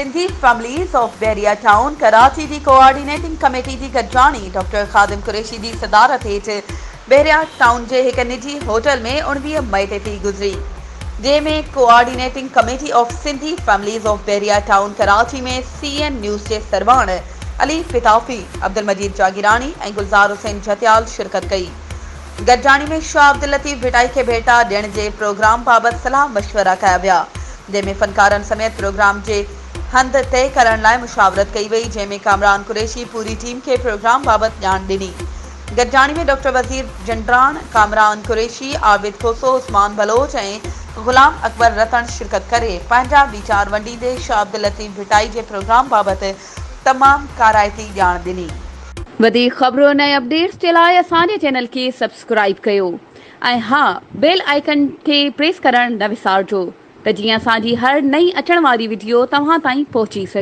Sindhi families of Bairia town Karachi की coordinating committee की गॾिजाणी डॉक्टर खादिम कुरैशी की सदारत हेठि बैरिया टाउन के एक निजी होटल में 19 मई ते थी गुज़री, जंहिंमें coordinating committee of Sindhi families of Bairia town Karachi में CN न्यूज़ के सरवाण अली फिताफी, अब्दुल मजीद जागीरानी और गुलजार हुसैन जतियाल शिरकत कई। गॾिजाणी में शाह अब्दुल लतीफ़ भिटाई के भेटा ॾियण के प्रोग्राम बाबत सलाह मशवरा कया विया, जंहिंमें फनकारनि समेत प्रोग्राम के हंध तय करण लाइ मुशावरत कई वई, जंहिंमें कामरान कुरैशी पूरी टीम के प्रोग्राम बाबत ॼाण ॾिनी। गॾिजाणी में डॉक्टर वज़ीर जंडरान, कामरान कुरैशी, आबिद खोसो, उस्मान बलोच और गुलाम अकबर रतन शिरकत करे पंहिंजा वीचार वंडींदे शाह अब्दुल लतीफ़ भिटाई के प्रोग्राम बाबत तमाम काराइती ॼाण ॾिनी। वधीक ख़बरों ऐं अपडेट्स के लिए असांजे चैनल के सब्सक्राइब कयो ऐं हाँ, बेल आइकन के प्रेस करण न विसारजो त जीअं असांजी हर नई अचण वारी वीडियो तव्हां ताईं पहुची सघे।